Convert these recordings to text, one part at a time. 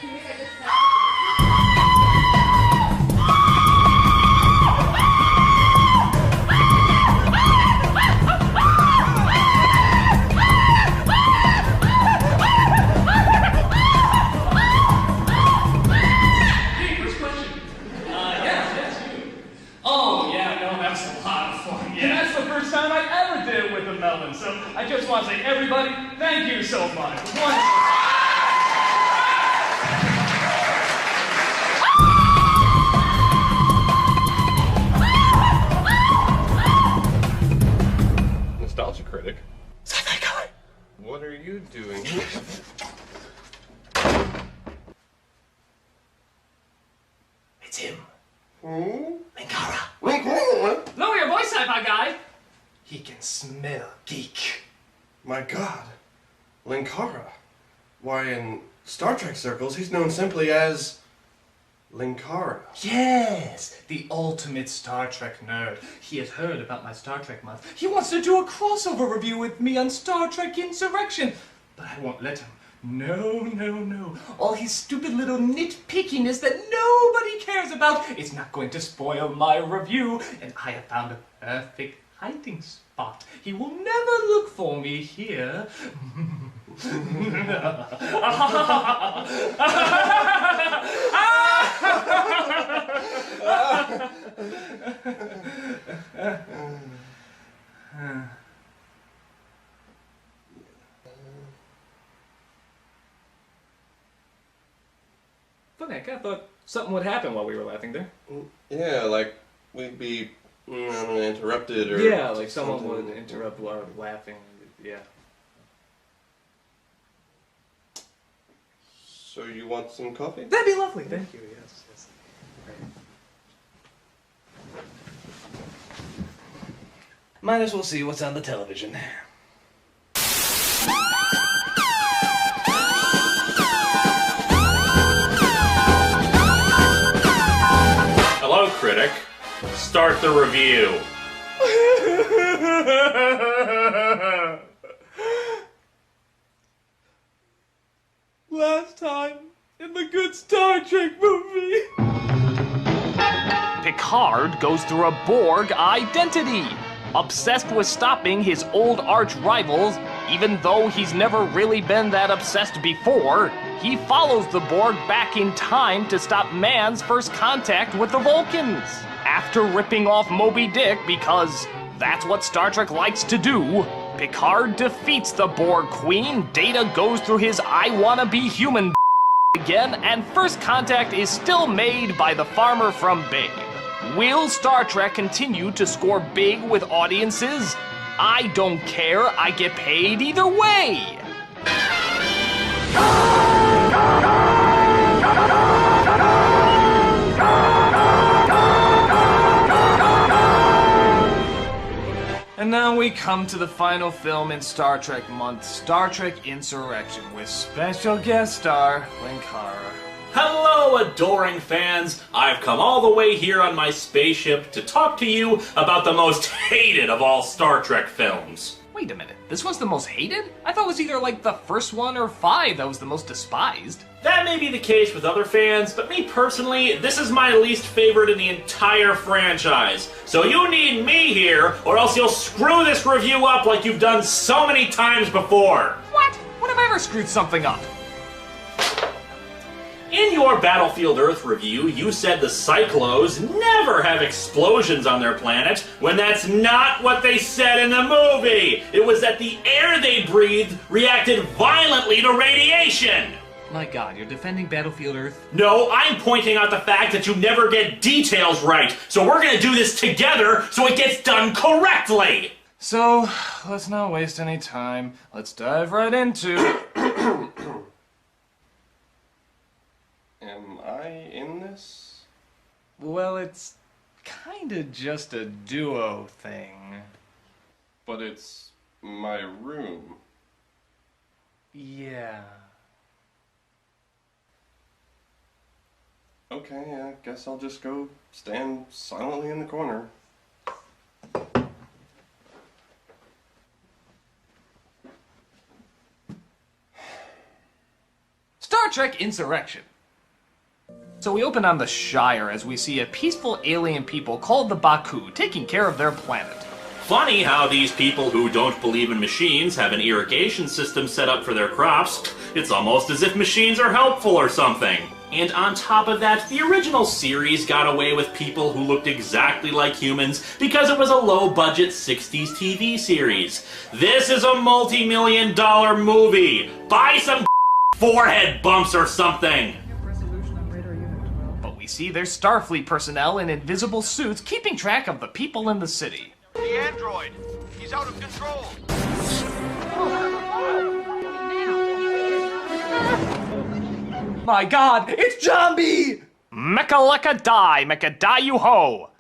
So I just want to say, everybody, thank you so much. Nostalgia critic. Sci-fi guy. What are you doing? It's him. Hmm? Linkara. Lower your voice, sci-fi guy. He can smell geek. My God. Linkara. Why, in Star Trek circles, he's known simply as Linkara. Yes, the ultimate Star Trek nerd. He has heard about my Star Trek month. He wants to do a crossover review with me on Star Trek Insurrection. But I won't let him. No, no, no. All his stupid little nitpickiness that nobody cares about is not going to spoil my review. And I have found a perfect hiding spot. He will never look for me here. Funny, I kind of thought something would happen while we were laughing there. Yeah, like we'd be interrupted or... Yeah, like someone would interrupt while laughing. Yeah. So you want some coffee? That'd be lovely, thank you, yes. Yes. Great. Might as well see what's on the television. Hello, Critic. Start the review. Last time in the good Star Trek movie. Picard goes through a Borg identity. Obsessed with stopping his old arch rivals, even though he's never really been that obsessed before, he follows the Borg back in time to stop man's first contact with the Vulcans. After ripping off Moby Dick because that's what Star Trek likes to do, Picard defeats the Borg Queen, Data goes through his I wanna be human again, and first contact is still made by the farmer from Babe. Will Star Trek continue to score big with audiences? I don't care, I get paid either way! And now we come to the final film in Star Trek month, Star Trek Insurrection, with special guest star Linkara. Hello, adoring fans! I've come all the way here on my spaceship to talk to you about the most hated of all Star Trek films. Wait a minute, this one's the most hated? I thought it was either like the first one or 5 that was the most despised. That may be the case with other fans, but me personally, this is my least favorite in the entire franchise. So you need me here, or else you'll screw this review up like you've done so many times before. What? When have I ever screwed something up? In your Battlefield Earth review, you said the Cyclos never have explosions on their planet, when that's not what they said in the movie! It was that the air they breathed reacted violently to radiation! My God, you're defending Battlefield Earth? No, I'm pointing out the fact that you never get details right, so we're gonna do this together so it gets done correctly! So, let's not waste any time. Let's dive right into... Am I in this? Well, it's kinda just a duo thing. But it's my room. Yeah. Okay, I guess I'll just go stand silently in the corner. Star Trek Insurrection. So we open on the Shire as we see a peaceful alien people called the Baku taking care of their planet. Funny how these people who don't believe in machines have an irrigation system set up for their crops. It's almost as if machines are helpful or something. And on top of that, the original series got away with people who looked exactly like humans because it was a low-budget 60s TV series. This is a multi-million-dollar movie. Buy some forehead bumps or something. But we see there's Starfleet personnel in invisible suits keeping track of the people in the city. The android! He's out of control! My god, it's Jambi! Mecha-lecca die, mecha-die-you-ho!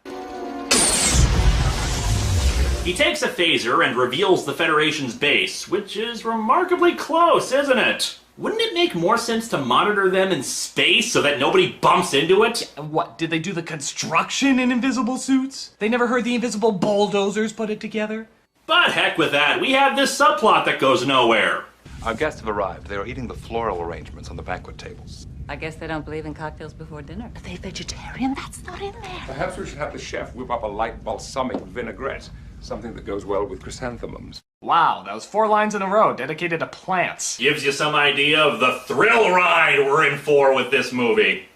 He takes a phaser and reveals the Federation's base, which is remarkably close, isn't it? Wouldn't it make more sense to monitor them in space so that nobody bumps into it? What, did they do the construction in invisible suits? They never heard the invisible bulldozers put it together? But heck with that, we have this subplot that goes nowhere. Our guests have arrived. They are eating the floral arrangements on the banquet tables. I guess they don't believe in cocktails before dinner. Are they vegetarian? That's not in there. Perhaps we should have the chef whip up a light balsamic vinaigrette, something that goes well with chrysanthemums. Wow, that was 4 lines in a row dedicated to plants. Gives you some idea of the thrill ride we're in for with this movie.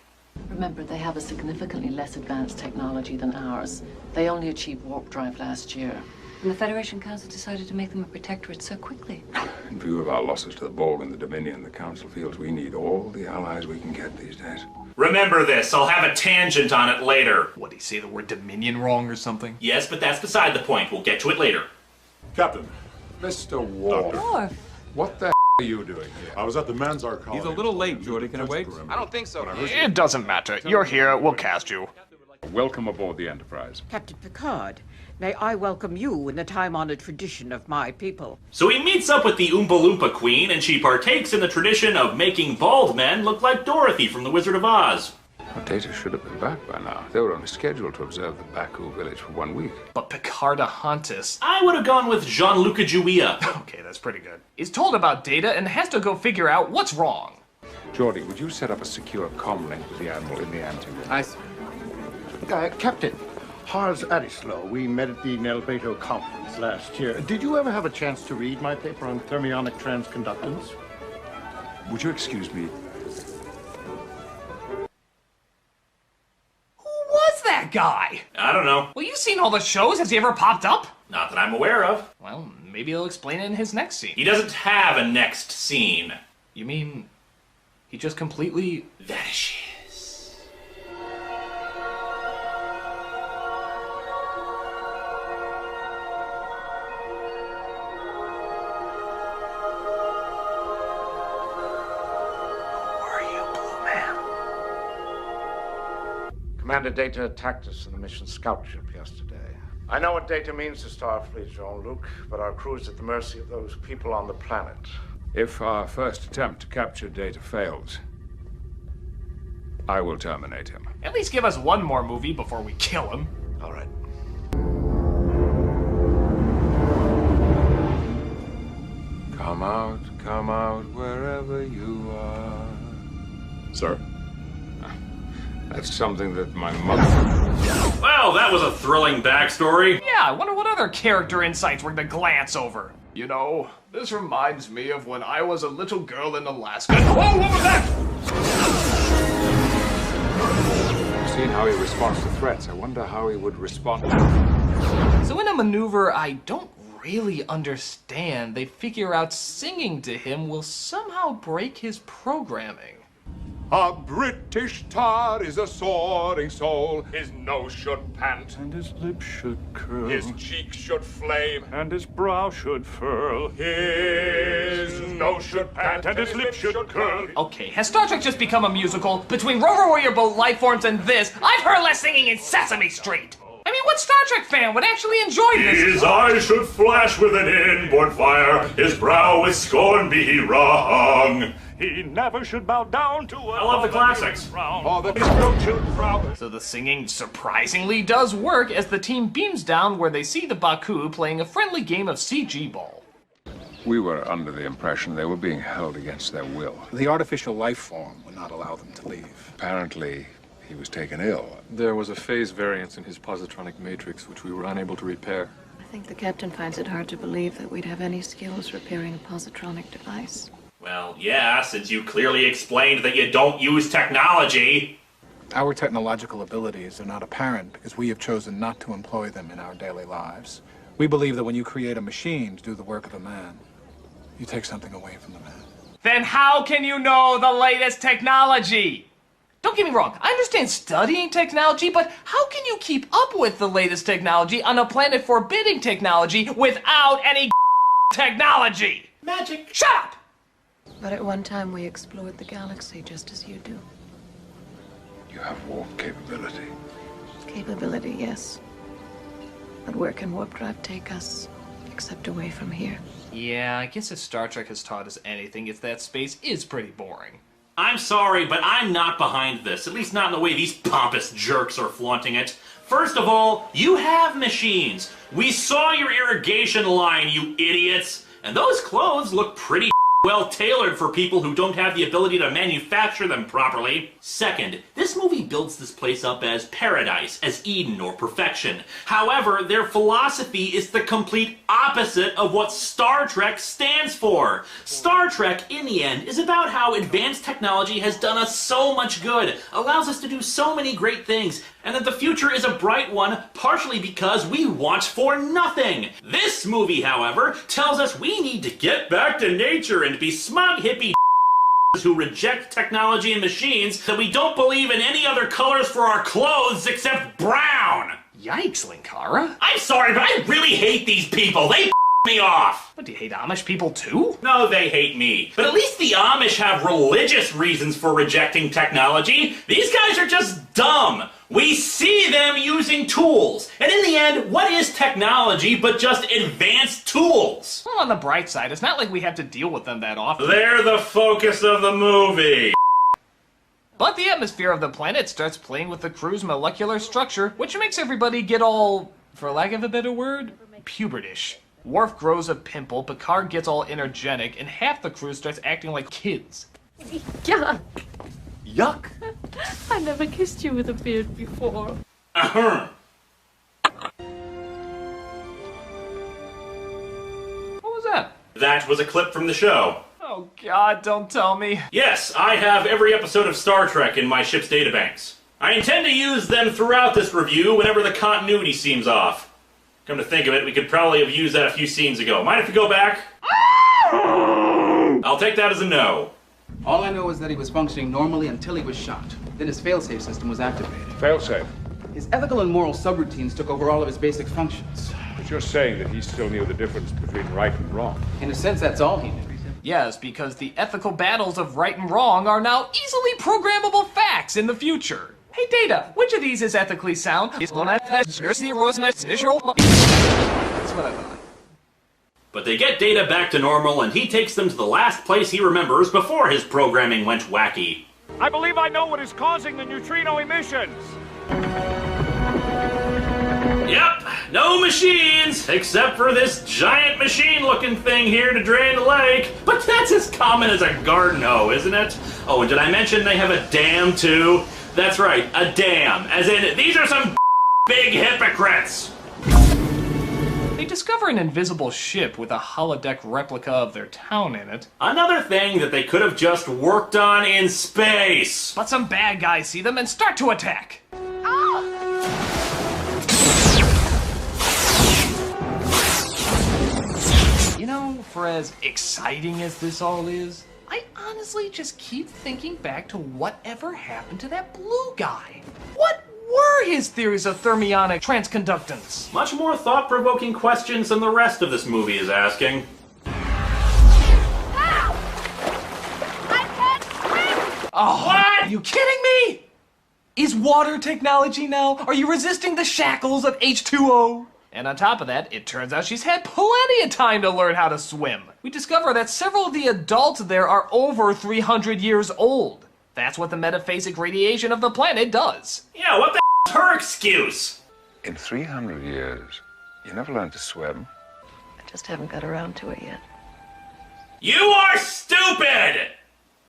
Remember, they have a significantly less advanced technology than ours. They only achieved warp drive last year. And the Federation Council decided to make them a protectorate so quickly. In view of our losses to the Borg and the Dominion, the Council feels we need all the allies we can get these days. Remember this, I'll have a tangent on it later. What, did he say the word Dominion wrong or something? Yes, but that's beside the point. We'll get to it later. Captain, Mr. Worf, Worf. what the are you doing here? I was at the Manzar colony. He's a little late, Jordy. Can I wait? I don't think so. It doesn't matter. You're here, we'll cast you. Welcome aboard the Enterprise. Captain Picard, may I welcome you in the time-honored tradition of my people. So he meets up with the Oompa Loompa Queen, and she partakes in the tradition of making bald men look like Dorothy from The Wizard of Oz. Well, Data should have been back by now. They were only scheduled to observe the Baku village for 1 week. But Picardahontas, I would have gone with Gianluca Giulia. okay, that's pretty good, is told about Data and has to go figure out what's wrong. Geordie, would you set up a secure comm link with the Admiral in the anteroom? I see. Captain, Hars Adislo, we met at the Nelbeto conference last year. Did you ever have a chance to read my paper on thermionic transconductance? Would you excuse me? Who was that guy? I don't know. Well, you've seen all the shows. Has he ever popped up? Not that I'm aware of. Well, maybe he'll explain it in his next scene. He doesn't have a next scene. You mean he just completely Vanishes. Commander Data attacked us in the mission scout ship yesterday. I know what Data means to Starfleet, Jean-Luc, but our crew is at the mercy of those people on the planet. If our first attempt to capture Data fails, I will terminate him. at least give us one more movie before we kill him. All right. Come out, wherever you are. Sir? That's something that my mother... Well, that was a thrilling backstory. Yeah, I wonder what other character insights we're gonna glance over. You know, this reminds me of when I was a little girl in Alaska. Whoa, what was that? Seeing how he responds to threats, I wonder how he would respond. So in a maneuver I don't really understand, they figure out singing to him will somehow break his programming. A British tar is a soaring soul. His nose should pant, and his lips should curl. his cheeks should flame, and his brow should furl. his nose should pant, and his lips should curl. Okay, has Star Trek just become a musical? Between Rover Warrior Boat Lifeforms and this, I've heard less singing in Sesame Street! I mean, what Star Trek fan would actually enjoy this? His eyes should flash with an inborn fire. His brow with scorn be he wrung. He never should bow down to I love the classics. Oh, that his throat should frown. So the singing surprisingly does work as the team beams down where they see the Baku playing a friendly game of CG ball. We were under the impression they were being held against their will. The artificial life form would not allow them to leave. Apparently, he was taken ill. There was a phase variance in his positronic matrix, which we were unable to repair. I think the captain finds it hard to believe that we'd have any skills repairing a positronic device. Well, yeah, since you clearly explained that you don't use technology. Our technological abilities are not apparent because we have chosen not to employ them in our daily lives. We believe that when you create a machine to do the work of a man, you take something away from the man. Then how can you know the latest technology? Don't get me wrong, I understand studying technology, but how can you keep up with the latest technology on a planet forbidding technology without any technology? Magic. Shut up! But at one time we explored the galaxy just as you do. You have warp capability. Capability, yes. But where can warp drive take us, except away from here? Yeah, I guess if Star Trek has taught us anything, it's that space is pretty boring. I'm sorry, but I'm not behind this, at least not in the way these pompous jerks are flaunting it. First of all, you have machines. We saw your irrigation line, you idiots. And those clothes look pretty well tailored for people who don't have the ability to manufacture them properly. Second, this movie builds this place up as paradise, as Eden or perfection. However, their philosophy is the complete opposite of what Star Trek stands for. Star Trek, in the end, is about how advanced technology has done us so much good, allows us to do so many great things, and that the future is a bright one, partially because we want for nothing. This movie, however, tells us we need to get back to nature and be smug hippie who reject technology and machines, that we don't believe in any other colors for our clothes except brown. Yikes, Linkara. I'm sorry, but I really hate these people. They me off. What, do you hate Amish people too? No, they hate me. But at least the Amish have religious reasons for rejecting technology. These guys are just dumb. We see them using tools. And in the end, what is technology but just advanced tools? Well, on the bright side, it's not like we have to deal with them that often. They're the focus of the movie. But the atmosphere of the planet starts playing with the crew's molecular structure, which makes everybody get all, for lack of a better word, pubertish. Worf grows a pimple, Picard gets all energetic, and half the crew starts acting like kids. Yuck! Yuck! I never kissed you with a beard before. Uh-huh. What was that? That was a clip from the show. Oh God, don't tell me. Yes, I have every episode of Star Trek in my ship's databanks. I intend to use them throughout this review whenever the continuity seems off. Come to think of it, we could probably have used that a few scenes ago. Mind if we go back? I'll take that as a no. All I know is that he was functioning normally until he was shot. Then his failsafe system was activated. Failsafe? His ethical and moral subroutines took over all of his basic functions. But you're saying that he still knew the difference between right and wrong. In a sense, that's all he knew. Yes, because the ethical battles of right and wrong are now easily programmable facts in the future. Hey Data, which of these is ethically sound? That's what I thought. But they get Data back to normal, and he takes them to the last place he remembers before his programming went wacky. I believe I know what is causing the neutrino emissions. Yep, no machines, except for this giant machine-looking thing here to drain the lake. But that's as common as a garden hoe, isn't it? Oh, and did I mention they have a dam, too? That's right, a dam. As in, these are some big hypocrites. They discover an invisible ship with a holodeck replica of their town in it. Another thing that they could have just worked on in space. But some bad guys see them and start to attack. You know, for as exciting as this all is, I honestly just keep thinking back to whatever happened to that blue guy. What were his theories of thermionic transconductance? Much more thought-provoking questions than the rest of this movie is asking. Help! I can't swim! Oh, what? Are you kidding me? Is water technology now? Are you resisting the shackles of H2O? And on top of that, it turns out she's had plenty of time to learn how to swim. We discover that several of the adults there are over 300 years old. That's what the metaphasic radiation of the planet does. Yeah, what the is her excuse? In 300 years, you never learned to swim. I just haven't got around to it yet. You are stupid!